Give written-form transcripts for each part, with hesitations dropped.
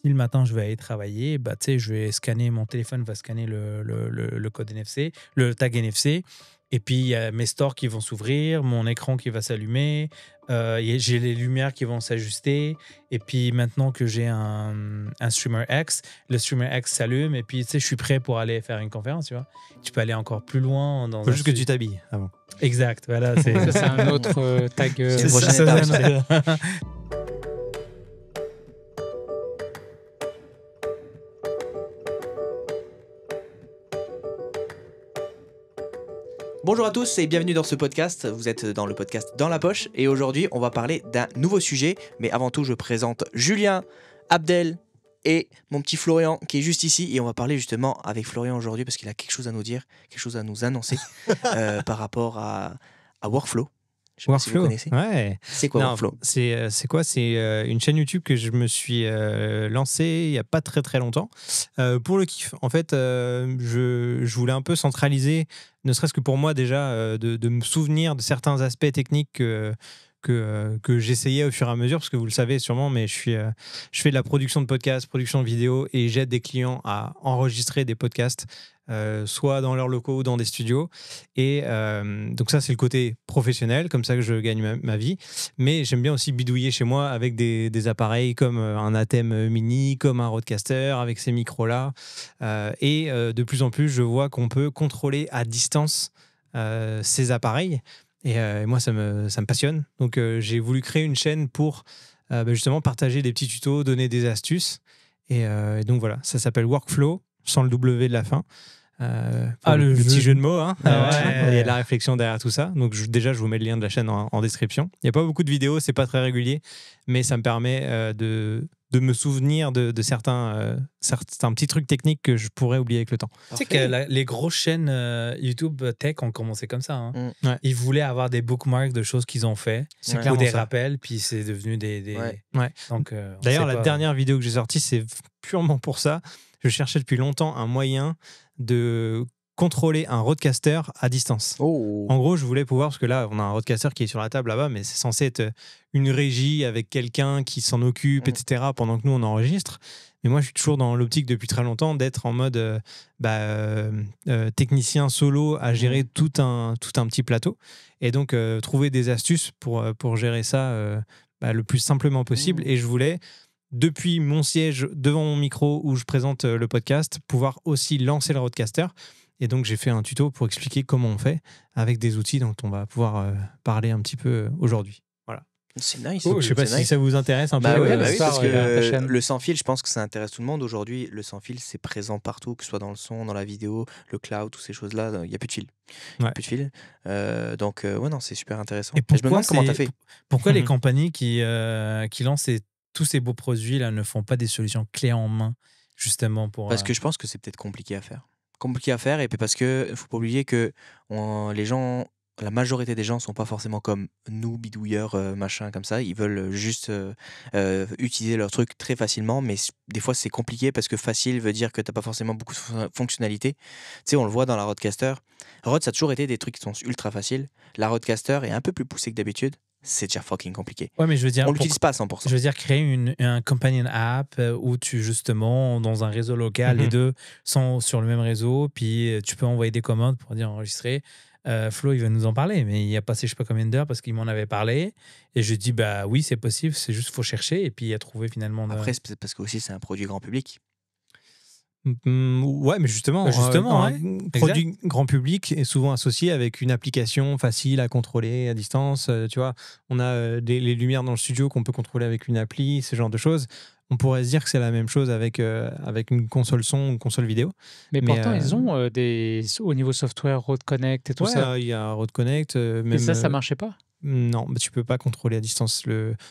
si le matin je vais aller travailler, bah, tu sais, je vais scanner, mon téléphone va scanner le code NFC, le tag NFC. Et puis, il y a mes stores qui vont s'ouvrir, mon écran qui va s'allumer, j'ai les lumières qui vont s'ajuster. Et puis, maintenant que j'ai un Streamer X, le Streamer X s'allume. Et puis, tu sais, je suis prêt pour aller faire une conférence, tu vois. Tu peux aller encore plus loin. Faut juste que tu t'habilles avant. Exact, voilà. Ça, c'est un autre tag. C'est une prochaine étape. Bonjour à tous et bienvenue dans ce podcast. Vous êtes dans le podcast Dans la Poche et aujourd'hui on va parler d'un nouveau sujet. Mais avant tout je présente Julien, Abdel et mon petit Florian qui est juste ici. Et on va parler justement avec Florian aujourd'hui parce qu'il a quelque chose à nous dire, quelque chose à nous annoncer par rapport à Workflow. Je sais pas si vous connaissez. Ouais. C'est quoi Workflow ? C'est quoi ? C'est une chaîne YouTube que je me suis lancée il n'y a pas très très longtemps pour le kiff. En fait, je voulais un peu centraliser, ne serait-ce que pour moi déjà, de me souvenir de certains aspects techniques que j'essayais au fur et à mesure, parce que vous le savez sûrement, mais je fais de la production de podcasts, production de vidéos, et j'aide des clients à enregistrer des podcasts, soit dans leurs locaux ou dans des studios. Et donc ça, c'est le côté professionnel, comme ça que je gagne ma vie. Mais j'aime bien aussi bidouiller chez moi avec des appareils comme un ATEM Mini, comme un Rodecaster, avec ces micros-là. Et de plus en plus, je vois qu'on peut contrôler à distance ces appareils. Et moi, ça me passionne. Donc, j'ai voulu créer une chaîne pour justement partager des petits tutos, donner des astuces. Et donc, voilà, ça s'appelle Workflow, sans le W de la fin. Le petit jeu de mots. Hein. Il y a de la réflexion derrière tout ça. Donc, déjà, je vous mets le lien de la chaîne en description. Il n'y a pas beaucoup de vidéos, c'est pas très régulier, mais ça me permet de me souvenir de certains petits trucs techniques que je pourrais oublier avec le temps. Tu sais que les grosses chaînes YouTube tech ont commencé comme ça. Hein. Ouais. Ils voulaient avoir des bookmarks de choses qu'ils ont fait, ou des rappels, puis c'est devenu des... Ouais. Donc, d'ailleurs, la dernière vidéo que j'ai sortie, c'est purement pour ça. Je cherchais depuis longtemps un moyen de contrôler un Rodecaster à distance. En gros, je voulais pouvoir, parce que là, on a un Rodecaster qui est sur la table là-bas, mais c'est censé être une régie avec quelqu'un qui s'en occupe, etc., pendant que nous, on enregistre. Mais moi, je suis toujours dans l'optique depuis très longtemps d'être en mode technicien solo à gérer tout un petit plateau. Et donc, trouver des astuces pour gérer ça le plus simplement possible. Et je voulais, depuis mon siège devant mon micro où je présente le podcast, pouvoir aussi lancer le Rodecaster. Et donc, j'ai fait un tuto pour expliquer comment on fait avec des outils dont on va pouvoir parler un petit peu aujourd'hui. Voilà. C'est nice. Je ne sais pas si ça vous intéresse un peu. Oui, parce que le sans-fil, je pense que ça intéresse tout le monde. Aujourd'hui, le sans-fil, c'est présent partout, que ce soit dans le son, dans la vidéo, le cloud, toutes ces choses-là. Il n'y a plus de fil. Donc, non, c'est super intéressant. Et je me demande comment tu as fait. Pourquoi les compagnies qui lancent tous ces beaux produits-là ne font pas des solutions clés en main, justement pour... Parce que je pense que c'est peut-être compliqué à faire. Et puis parce que faut pas oublier que la majorité des gens sont pas forcément comme nous, bidouilleurs, machin comme ça. Ils veulent juste utiliser leur truc très facilement, mais des fois c'est compliqué parce que facile veut dire que t'as pas forcément beaucoup de fonctionnalités. Tu sais, on le voit dans la Rodecaster. Rode, ça a toujours été des trucs qui sont ultra faciles. La Rodecaster est un peu plus poussée que d'habitude. C'est déjà fucking compliqué. Ouais, mais je veux dire, on l'utilise pas à 100%. Je veux dire, créer un companion app où tu, justement, dans un réseau local, les deux sont sur le même réseau, puis tu peux envoyer des commandes pour dire enregistrer. Flo, il va nous en parler, mais il a passé je sais pas combien d'heures parce qu'il m'en avait parlé. Et je dis, bah oui, c'est possible, c'est juste faut chercher et puis il a trouvé finalement. Après, c'est parce que aussi c'est un produit grand public. Ouais, mais justement, un produit grand public est souvent associé avec une application facile à contrôler à distance. Tu vois, on a les lumières dans le studio qu'on peut contrôler avec une appli, ce genre de choses. On pourrait se dire que c'est la même chose avec une console son ou une console vidéo. Mais pourtant, ils ont au niveau software, Rode Connect et tout ça. Il y a Rode Connect. Mais ça marchait pas ? Non, tu peux pas contrôler à distance.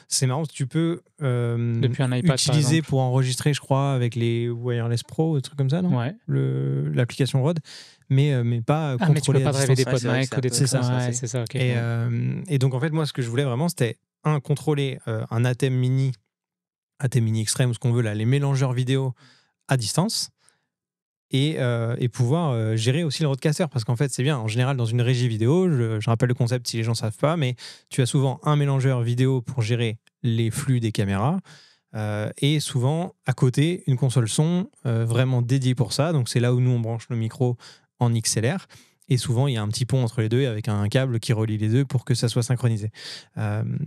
C'est marrant, tu peux depuis un iPad, utiliser pour enregistrer, je crois, avec les Wireless Pro, des trucs comme ça, non ? Ouais. L'application Rode, mais pas contrôler à distance. Mais tu peux pas driver des PodMic ou des trucs. C'est ça. Okay. Et donc, en fait, moi, ce que je voulais vraiment, c'était contrôler un ATEM Mini Extreme, ou ce qu'on veut, là, les mélangeurs vidéo à distance. Et pouvoir gérer aussi le Rodecaster, parce qu'en fait c'est bien, en général dans une régie vidéo, je rappelle le concept si les gens ne savent pas, mais tu as souvent un mélangeur vidéo pour gérer les flux des caméras, Et souvent, à côté, une console son vraiment dédiée pour ça. Donc, c'est là où nous, on branche le micro en XLR. Et souvent, il y a un petit pont entre les deux avec un câble qui relie les deux pour que ça soit synchronisé.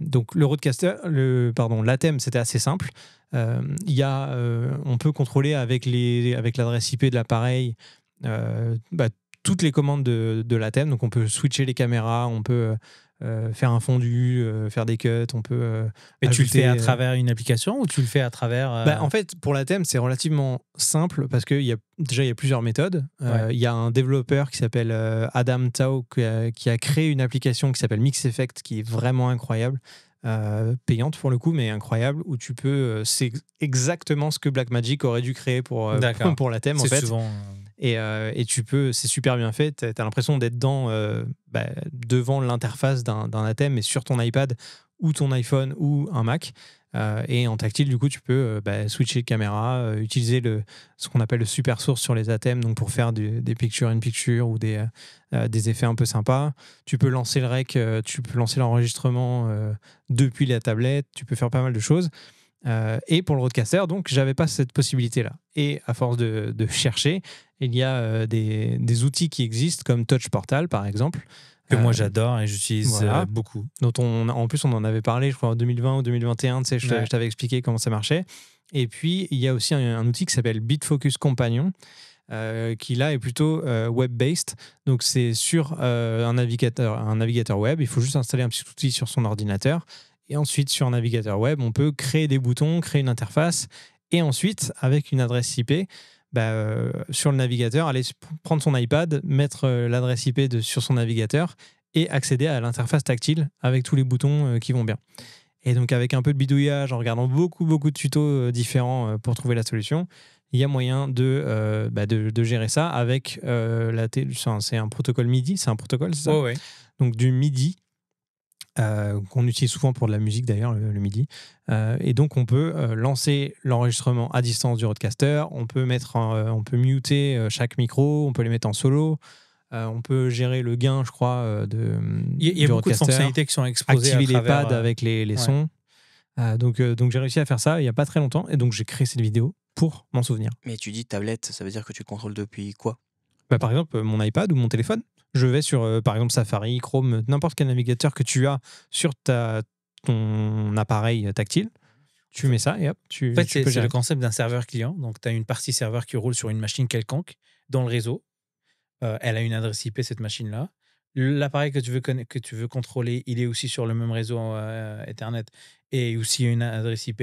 Donc, le Rodecaster, l'ATEM, c'était assez simple. On peut contrôler avec l'adresse IP de l'appareil toutes les commandes de l'ATEM. Donc, on peut switcher les caméras, on peut faire un fondu, faire des cuts, on peut Mais tu le fais à ajouter, travers une application ou tu le fais à travers en fait, pour la thème, c'est relativement simple parce qu'il y a plusieurs méthodes. Ouais. Il y a un développeur qui s'appelle Adam Tao qui a créé une application qui s'appelle Mix Effect qui est vraiment incroyable, payante pour le coup, mais incroyable, où tu peux. C'est exactement ce que Blackmagic aurait dû créer pour D'accord. la thème en C'est fait. souvent. Et tu peux, c'est super bien fait. Tu as l'impression d'être devant l'interface d'un ATEM et sur ton iPad ou ton iPhone ou un Mac. Et en tactile, du coup, tu peux switcher de caméra, utiliser ce qu'on appelle le super source sur les ATEM, donc pour faire des picture-in-picture ou des effets un peu sympas. Tu peux lancer le rec, tu peux lancer l'enregistrement depuis la tablette, tu peux faire pas mal de choses. Et pour le Rodecaster, donc, j'avais pas cette possibilité-là. Et à force de chercher, il y a des outils qui existent comme Touch Portal, par exemple. Que moi j'adore et j'utilise beaucoup. Dont en plus, on en avait parlé, je crois, en 2020 ou 2021. Tu sais, je t'avais expliqué comment ça marchait. Et puis, il y a aussi un outil qui s'appelle BitFocus Companion, qui là est plutôt web-based. Donc, c'est sur un navigateur web. Il faut juste installer un petit outil sur son ordinateur. Et ensuite, sur un navigateur web, on peut créer des boutons, créer une interface. Et ensuite, avec une adresse IP, sur le navigateur, aller prendre son iPad, mettre l'adresse IP sur son navigateur et accéder à l'interface tactile avec tous les boutons qui vont bien. Et donc, avec un peu de bidouillage, en regardant beaucoup de tutos différents pour trouver la solution, il y a moyen de gérer ça avec c'est un protocole MIDI, c'est un protocole, c'est ça ? Ouais. Donc, du MIDI. Qu'on utilise souvent pour de la musique d'ailleurs, le MIDI. Et donc on peut lancer l'enregistrement à distance du Rodecaster, on peut muter chaque micro, on peut les mettre en solo, on peut gérer le gain, je crois, il y a beaucoup de fonctionnalités qui sont exposées activer à travers, les pads avec les sons. Donc j'ai réussi à faire ça il n'y a pas très longtemps et donc j'ai créé cette vidéo pour m'en souvenir. Mais tu dis tablette, ça veut dire que tu contrôles depuis quoi ? Par exemple, mon iPad ou mon téléphone. Je vais sur, par exemple, Safari, Chrome, n'importe quel navigateur que tu as sur ton appareil tactile. Tu mets ça et hop, tu peux gérer. C'est le concept d'un serveur client. Donc, tu as une partie serveur qui roule sur une machine quelconque dans le réseau. Elle a une adresse IP, cette machine-là. L'appareil que tu veux contrôler, il est aussi sur le même réseau Ethernet et aussi une adresse IP.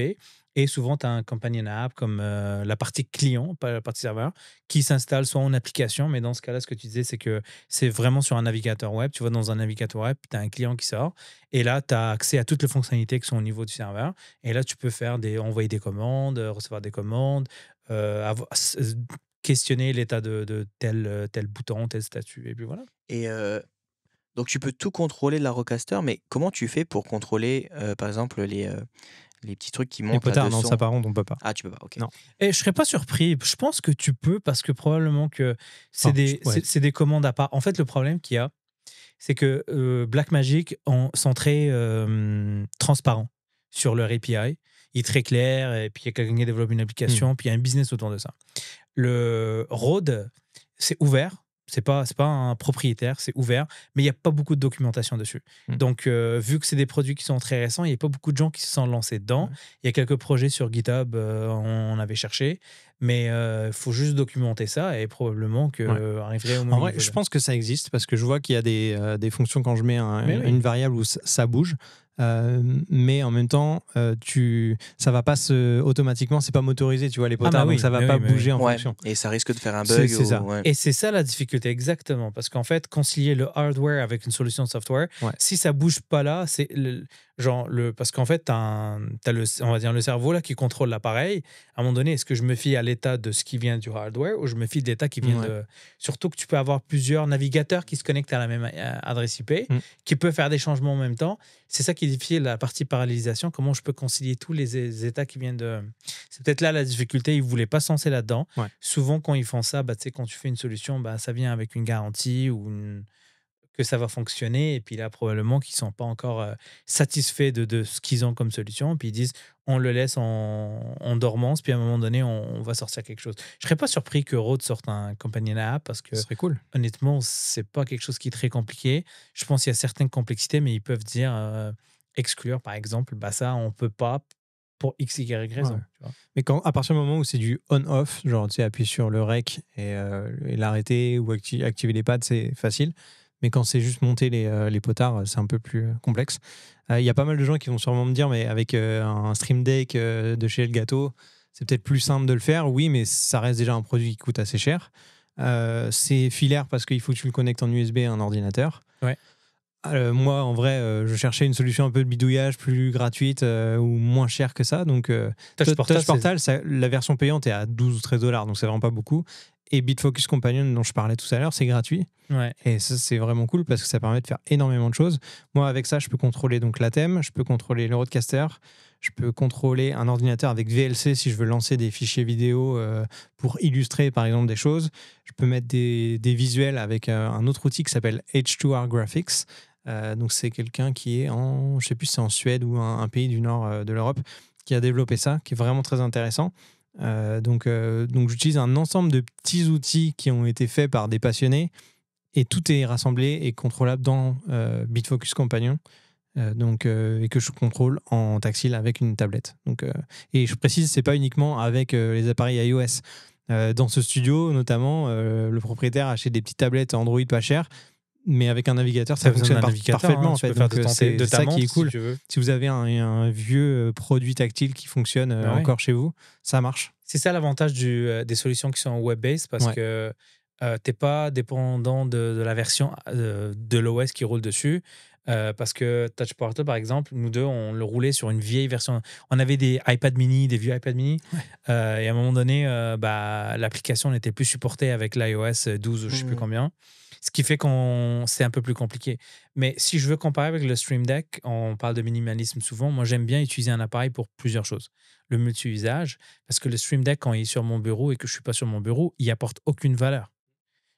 Et souvent, tu as un companion app comme la partie client, pas la partie serveur, qui s'installe soit en application. Mais dans ce cas-là, ce que tu disais, c'est que c'est vraiment sur un navigateur web. Tu vas dans un navigateur web, tu as un client qui sort. Et là, tu as accès à toutes les fonctionnalités qui sont au niveau du serveur. Et là, tu peux faire envoyer des commandes, recevoir des commandes, questionner l'état de tel bouton, tel statut. Et puis voilà. Et donc tu peux tout contrôler de la Rodecaster, mais comment tu fais pour contrôler, par exemple, les petits trucs qui Les montent potards, là de non, son? ça par contre, on peut pas. Ah, tu peux pas, ok. Non. Et je serais pas surpris. Je pense que tu peux parce que probablement que c'est Ouais. c'est des commandes à part. En fait, le problème qu'il y a, c'est que Blackmagic sont très transparents sur leur API. Il est très clair et puis il y a quelqu'un qui développe une application, puis il y a un business autour de ça. Le Rode, c'est ouvert. C'est pas un propriétaire, c'est ouvert, mais il n'y a pas beaucoup de documentation dessus. Donc, vu que c'est des produits qui sont très récents, il n'y a pas beaucoup de gens qui se sont lancés dedans. Il y a quelques projets sur GitHub, on avait cherché, mais il faut juste documenter ça et probablement que arriverait au même En vrai, niveau. je pense que ça existe parce que je vois qu'il y a des fonctions quand je mets une variable où ça bouge. Mais en même temps, ça va pas automatiquement, c'est pas motorisé, tu vois, les potards, donc ça va pas bouger en fonction. Et ça risque de faire un bug. C'est ça. Et c'est ça la difficulté, exactement. Parce qu'en fait, concilier le hardware avec une solution software, si ça bouge pas là, c'est parce qu'en fait, t'as on va dire le cerveau là qui contrôle l'appareil. À un moment donné, est-ce que je me fie à l'état de ce qui vient du hardware ou je me fie de l'état qui vient de. Surtout que tu peux avoir plusieurs navigateurs qui se connectent à la même adresse IP, qui peuvent faire des changements en même temps. C'est ça qui est difficile, la partie parallélisation. Comment je peux concilier tous les états qui viennent de. C'est peut-être là la difficulté. Ils ne voulaient pas se lancer là-dedans. Souvent, quand ils font ça, quand tu fais une solution, ça vient avec une garantie ou que ça va fonctionner. Et puis là, probablement qu'ils ne sont pas encore satisfaits de ce qu'ils ont comme solution. Puis ils disent, on le laisse en dormance, puis à un moment donné, on va sortir quelque chose. Je ne serais pas surpris que Rode sorte un companion app parce que Ce serait cool. honnêtement, c'est pas quelque chose qui est très compliqué. Je pense qu'il y a certaines complexités, mais ils peuvent dire exclure, par exemple, bah ça, on peut pas pour X, Y raison. Ouais. Tu vois. Mais à partir du moment où c'est du on-off, genre tu sais, appuyer sur le rec et l'arrêter ou activer les pads, c'est facile. Mais quand c'est juste monter les potards, c'est un peu plus complexe. Il y a pas mal de gens qui vont sûrement me dire, mais avec un Stream Deck de chez Elgato, c'est peut-être plus simple de le faire. Oui, mais ça reste déjà un produit qui coûte assez cher. C'est filaire parce qu'il faut que tu le connectes en USB à un ordinateur. Ouais. Moi, en vrai, je cherchais une solution un peu de bidouillage plus gratuite ou moins chère que ça. Donc, Touch Portal, la version payante est à 12 ou 13 $, donc c'est vraiment pas beaucoup. Et BitFocus Companion, dont je parlais tout à l'heure, c'est gratuit. Ouais. Et ça, c'est vraiment cool parce que ça permet de faire énormément de choses. Moi, avec ça, je peux contrôler donc la thème, je peux contrôler le Rodecaster, je peux contrôler un ordinateur avec VLC si je veux lancer des fichiers vidéo pour illustrer, par exemple, des choses. Je peux mettre des visuels avec un autre outil qui s'appelle H2R Graphics. Donc, c'est quelqu'un qui est je sais plus si c'est en Suède ou un pays du nord de l'Europe qui a développé ça, qui est vraiment très intéressant. Donc j'utilise un ensemble de petits outils qui ont été faits par des passionnés et tout est rassemblé et contrôlable dans BitFocus Companion et que je contrôle en tactile avec une tablette. Et je précise, c'est pas uniquement avec les appareils iOS. Dans ce studio, notamment, le propriétaire a acheté des petites tablettes Android pas chères, mais avec un navigateur, ça fonctionne parfaitement. En fait. Tu peux faire Donc, de ta ça montre, qui est cool. si tu veux. Si vous avez un vieux produit tactile qui fonctionne encore chez vous, ça marche. C'est ça l'avantage des solutions qui sont web-based parce que tu n'es pas dépendant de la version de l'OS qui roule dessus. Parce que Touch Portal, par exemple, nous deux, on le roulait sur une vieille version. On avait des iPad mini, des vieux iPad mini. Et à un moment donné, l'application n'était plus supportée avec l'iOS 12 ou je ne sais plus combien. Ce qui fait que c'est un peu plus compliqué. Mais si je veux comparer avec le Stream Deck, on parle de minimalisme souvent. Moi, j'aime bien utiliser un appareil pour plusieurs choses. Le multi-usage, parce que le Stream Deck, quand il est sur mon bureau et que je ne suis pas sur mon bureau, il apporte aucune valeur.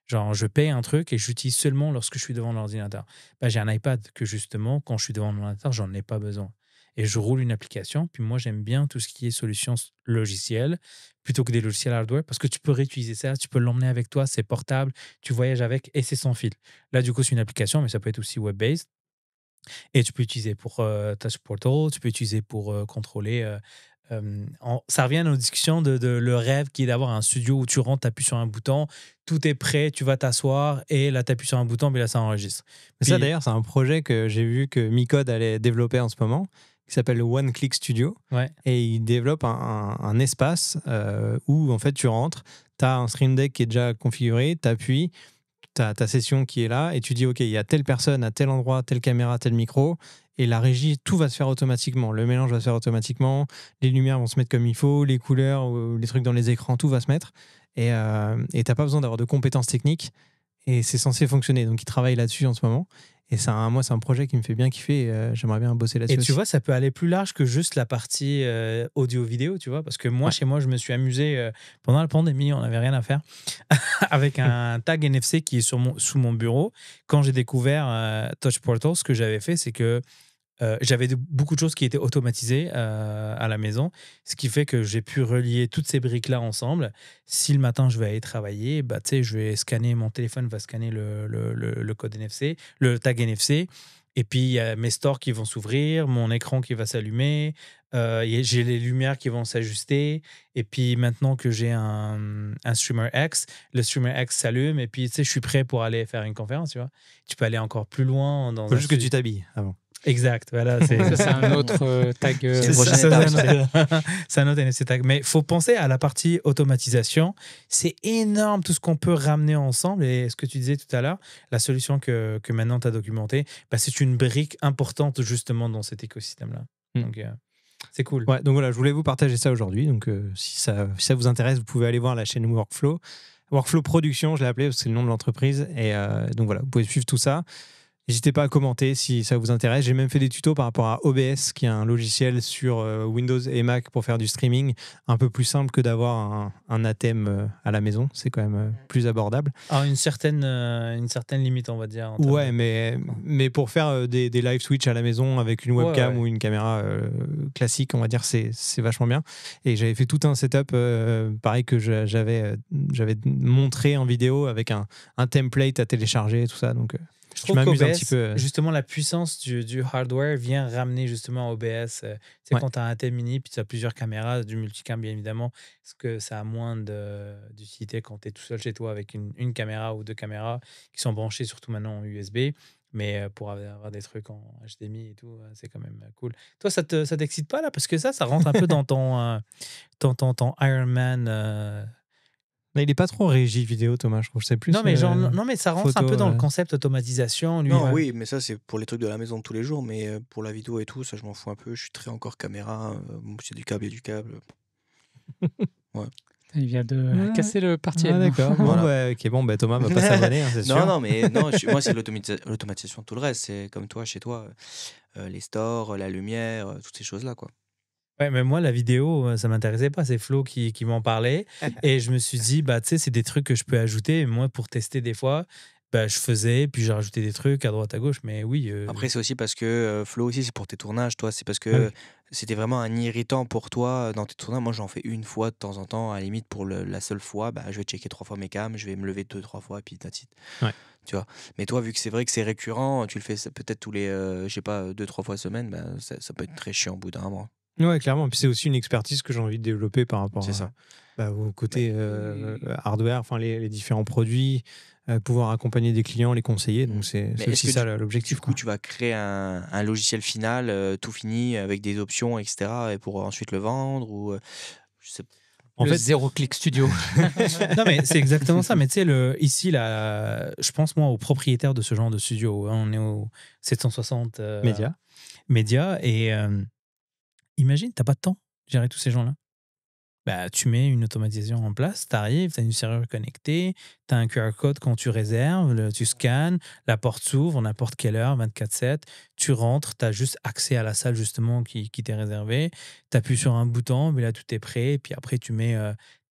Genre, je paye un truc et j'utilise seulement lorsque je suis devant l'ordinateur. J'ai un iPad que justement, quand je suis devant l'ordinateur, j'en ai pas besoin. Et je roule une application. Puis moi, j'aime bien tout ce qui est solutions logicielles plutôt que des logiciels hardware parce que tu peux réutiliser ça, tu peux l'emmener avec toi, c'est portable, tu voyages avec et c'est sans fil. Là, du coup, c'est une application, mais ça peut être aussi web-based. Et tu peux utiliser pour Touch Portal, tu peux utiliser pour contrôler. Ça revient à nos discussions de le rêve qui est d'avoir un studio où tu rentres, tu appuies sur un bouton, tout est prêt, tu vas t'asseoir et là, tu appuies sur un bouton, mais là, ça enregistre. Mais ça, d'ailleurs, c'est un projet que j'ai vu que Micode allait développer en ce moment, qui s'appelle le One Click Studio. Ouais. Et il développe un espace où, en fait, tu rentres, tu as un Stream Deck qui est déjà configuré, tu appuies, tu as ta session qui est là et tu dis, OK, il y a telle personne à tel endroit, telle caméra, tel micro. Et la régie, tout va se faire automatiquement. Le mélange va se faire automatiquement. Les lumières vont se mettre comme il faut. Les couleurs, les trucs dans les écrans, tout va se mettre. Et tu n'as pas besoin d'avoir de compétences techniques. Et c'est censé fonctionner. Donc, ils travaillent là-dessus en ce moment. Et moi, c'est un projet qui me fait bien kiffer. J'aimerais bien bosser là-dessus. Et tu vois, ça peut aller plus large que juste la partie audio-vidéo, tu vois. Parce que moi, chez moi, je me suis amusé pendant la pandémie, on n'avait rien à faire, avec un tag NFC qui est sous mon bureau. Quand j'ai découvert Touch Portal, ce que j'avais fait, c'est que j'avais beaucoup de choses qui étaient automatisées à la maison, ce qui fait que j'ai pu relier toutes ces briques-là ensemble. Si le matin, je vais aller travailler, je vais scanner, mon téléphone va scanner le code NFC, le tag NFC, et puis il y a mes stores qui vont s'ouvrir, mon écran qui va s'allumer, j'ai les lumières qui vont s'ajuster, et puis maintenant que j'ai un Streamer X, le Streamer X s'allume, et puis je suis prêt pour aller faire une conférence, tu vois. Tu peux aller encore plus loin. Il faut juste que tu t'habilles avant. Exact, voilà. C'est un autre tag. C'est un autre NFC tag. Mais il faut penser à la partie automatisation. C'est énorme tout ce qu'on peut ramener ensemble. Et ce que tu disais tout à l'heure, la solution que maintenant tu as documentée, c'est une brique importante justement dans cet écosystème-là. Donc, c'est cool. Ouais, donc voilà, je voulais vous partager ça aujourd'hui. Donc, si ça vous intéresse, vous pouvez aller voir la chaîne Workflow. Workflow Production, je l'ai appelé parce que c'est le nom de l'entreprise. Et donc voilà, vous pouvez suivre tout ça. N'hésitez pas à commenter si ça vous intéresse. J'ai même fait des tutos par rapport à OBS, qui est un logiciel sur Windows et Mac pour faire du streaming, un peu plus simple que d'avoir un ATEM à la maison. C'est quand même plus abordable. Alors, une certaine limite, on va dire. Ouais, mais pour faire des live Switch à la maison avec une webcam ou une caméra classique, on va dire, c'est vachement bien. Et j'avais fait tout un setup, pareil, que j'avais montré en vidéo avec un template à télécharger et tout ça. Donc, je trouve m'amuse un qu'OBS, petit peu. justement, la puissance du hardware vient ramener justement OBS. Tu sais, quand tu as un thème mini, puis tu as plusieurs caméras, du multicam, bien évidemment, parce que ça a moins d'utilité quand tu es tout seul chez toi avec une caméra ou deux caméras qui sont branchées, surtout maintenant en USB. Mais pour avoir des trucs en HDMI et tout, c'est quand même cool. Toi, ça t'excite pas là? Parce que ça rentre un peu dans ton Iron Man. Il n'est pas trop régie vidéo, Thomas, je trouve. C'est plus. Non, mais ça rentre photo, un peu dans le concept automatisation. Lui, Non, oui, mais ça, c'est pour les trucs de la maison de tous les jours. Mais pour la vidéo et tout, ça, je m'en fous un peu. Je suis très encore caméra. C'est du câble et du câble. Il vient de casser le parti. D'accord. Voilà. Bon, Thomas va pas s'abonner, c'est sûr. Non, mais non, moi, c'est l'automatisation de tout le reste. C'est comme toi, chez toi, les stores, la lumière, toutes ces choses-là, quoi. Ouais, mais moi, la vidéo, ça m'intéressait pas. C'est Flo qui m'en parlait. Et je me suis dit, tu sais, c'est des trucs que je peux ajouter. Et moi, pour tester des fois, je faisais, puis j'ai rajouté des trucs à droite, à gauche. Mais oui. Après, c'est aussi parce que Flo aussi, c'est pour tes tournages, toi. C'est parce que c'était vraiment un irritant pour toi dans tes tournages. Moi, j'en fais une fois de temps en temps. À la limite, pour la seule fois, je vais checker 3 fois mes cams, je vais me lever 2-3 fois, et puis that's it. Ouais. Tu vois. Mais toi, vu que c'est vrai que c'est récurrent, tu le fais peut-être tous les, 2-3 fois semaine, ça peut être très chiant au bout d'un mois. Ouais, clairement. Puis c'est aussi une expertise que j'ai envie de développer par rapport au côté hardware, enfin les différents produits, pouvoir accompagner des clients, les conseiller. Donc c'est aussi ça l'objectif. Du coup, tu vas créer un logiciel final, tout fini, avec des options, etc. Et pour ensuite le vendre ou je sais pas. En fait, zéro clic studio. Non, mais c'est exactement ça. Mais tu sais, ici, là, je pense, moi, aux propriétaires de ce genre de studio. On est au 760 Média. Et imagine, tu n'as pas de temps de gérer tous ces gens-là. Tu mets une automatisation en place, tu arrives, tu as une serrure connectée, tu as un QR code quand tu réserves, tu scannes, la porte s'ouvre n'importe quelle heure, 24/7, tu rentres, tu as juste accès à la salle justement qui t'est réservée, tu appuies sur un bouton, mais là tout est prêt, et puis après tu mets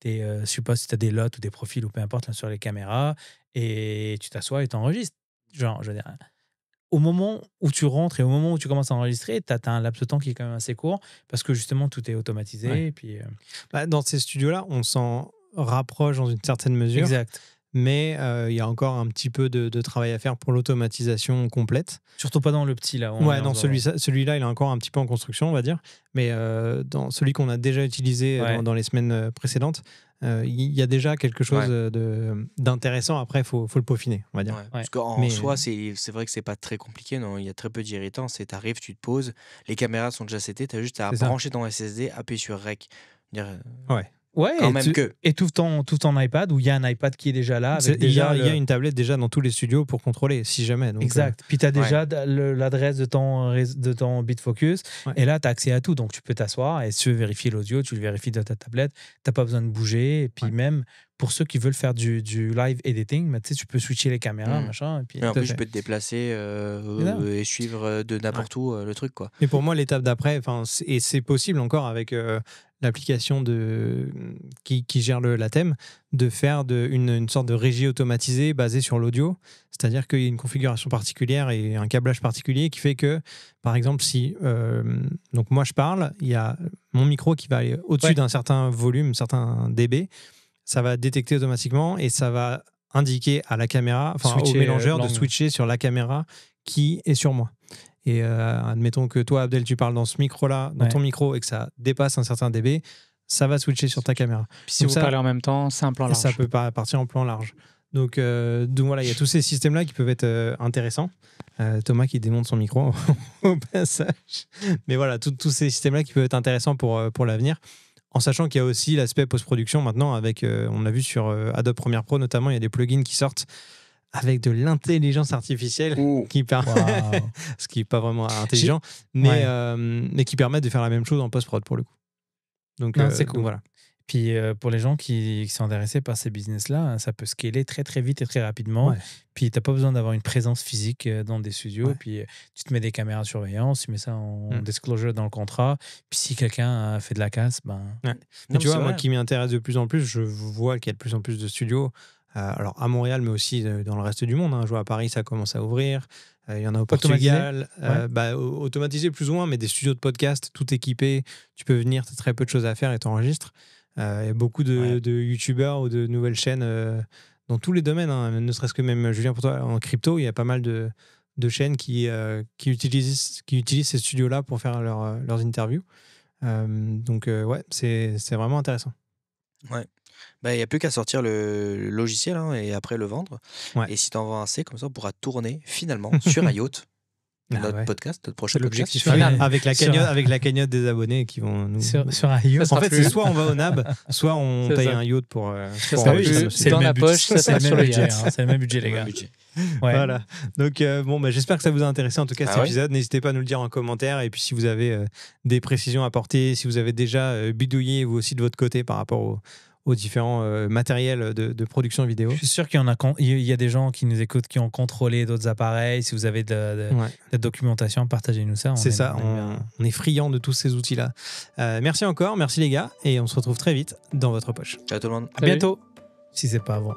je sais pas si tu as des lots ou des profils ou peu importe là, sur les caméras, et tu t'assois et t'enregistres. Genre, je veux dire, au moment où tu rentres et au moment où tu commences à enregistrer, tu as un laps de temps qui est quand même assez court parce que justement tout est automatisé. Ouais. Et puis, dans ces studios-là, on s'en rapproche dans une certaine mesure. Exact. Mais il y a encore un petit peu de travail à faire pour l'automatisation complète. Surtout pas dans le petit là. Ouais, dans celui-là, il est encore un petit peu en construction, on va dire. Mais dans celui qu'on a déjà utilisé dans les semaines précédentes, il y a déjà quelque chose d'intéressant. Après, il faut le peaufiner, on va dire. Parce qu'en soi, c'est vrai que c'est pas très compliqué. Non, il y a très peu d'irritants. Tu arrives, tu te poses, les caméras sont déjà setées, tu as juste à brancher ton SSD, appuyer sur Rec. Ouais, quand même et tout ton iPad, où il y a un iPad qui est déjà là. Il y a une tablette déjà dans tous les studios pour contrôler, si jamais. Donc, exact. Puis tu as déjà l'adresse de ton BitFocus. Et là, tu as accès à tout. Donc, tu peux t'asseoir et si tu veux vérifier l'audio, tu le vérifies de ta tablette. Tu n'as pas besoin de bouger. Et puis même, pour ceux qui veulent faire du live editing, tu peux switcher les caméras, machin. Et puis, en plus, tu peux te déplacer et suivre de n'importe où le truc, quoi. Et pour moi, l'étape d'après, et c'est possible encore avec l'application qui gère la thème, de faire une sorte de régie automatisée basée sur l'audio. C'est-à-dire qu'il y a une configuration particulière et un câblage particulier qui fait que, par exemple, si donc moi je parle, il y a mon micro qui va aller au-dessus d'un certain volume, certain dB, ça va détecter automatiquement et ça va indiquer à la caméra, au mélangeur de switcher sur la caméra qui est sur moi. Et admettons que toi, Abdel, tu parles dans ce micro-là, dans ton micro, et que ça dépasse un certain dB, ça va switcher sur ta caméra. Puis si vous parlez en même temps, c'est un plan large. Ça peut partir en plan large. Donc voilà, il y a tous ces systèmes-là qui peuvent être intéressants. Thomas qui démonte son micro au passage. Mais voilà, tous ces systèmes-là qui peuvent être intéressants pour l'avenir. En sachant qu'il y a aussi l'aspect post-production maintenant, avec, on l'a vu sur Adobe Premiere Pro notamment, il y a des plugins qui sortent avec de l'intelligence artificielle qui permet, ce qui n'est pas vraiment intelligent, mais qui permettent de faire la même chose en post-prod pour le coup. Donc, c'est cool. Donc voilà. Puis pour les gens qui sont intéressés par ces business-là, hein, ça peut scaler très très vite et très rapidement. Ouais. Puis tu n'as pas besoin d'avoir une présence physique dans des studios. Ouais. Puis tu te mets des caméras de surveillance, tu mets ça en Mm. disclosure dans le contrat. Puis si quelqu'un a fait de la casse, ben... Mais Non, tu vois, c'est moi vrai. qui m'y intéresse de plus en plus, je vois qu'il y a de plus en plus de studios. Alors à Montréal, mais aussi dans le reste du monde. Hein. Je vois à Paris, ça commence à ouvrir. Il y en a au Automatisé, Portugal. Automatisé plus ou moins, mais des studios de podcast, tout équipé. Tu peux venir, tu as très peu de choses à faire et t'enregistres. Il y a beaucoup de youtubeurs ou de nouvelles chaînes dans tous les domaines. Hein. Ne serait-ce que même, Julien, pour toi, en crypto, il y a pas mal de chaînes qui utilisent ces studios-là pour faire leurs interviews. Donc, c'est vraiment intéressant. Il n'y a plus qu'à sortir le logiciel hein, et après le vendre. Ouais. Et si tu en vends assez, comme ça, on pourra tourner finalement sur IoT, notre podcast, notre prochain podcast. L'objectif final. avec la cagnotte des abonnés qui vont nous. Sur un yacht. Ça En sera fait, plus- c'est soit on va au NAB, soit on C'est paye ça. un yacht pour sera enregistrer plus- nos c'est studios. dans la le même poche, budget. ça sera C'est sur le le même budget. yacht. Hein, c'est le même budget, les gars. Budget. Ouais. Voilà. Donc, j'espère que ça vous a intéressé en tout cas Ah cet ouais. épisode. N'hésitez pas à nous le dire en commentaire. Et puis, si vous avez des précisions à apporter, si vous avez déjà bidouillé vous aussi de votre côté par rapport aux différents matériels de production vidéo. Je suis sûr qu'il y a des gens qui nous écoutent qui ont contrôlé d'autres appareils. Si vous avez de Ouais. la documentation, partagez-nous ça. C'est ça, on est friand de tous ces outils-là. Merci encore, merci les gars, et on se retrouve très vite dans votre poche. Ciao tout le monde. À bientôt, si c'est pas avant.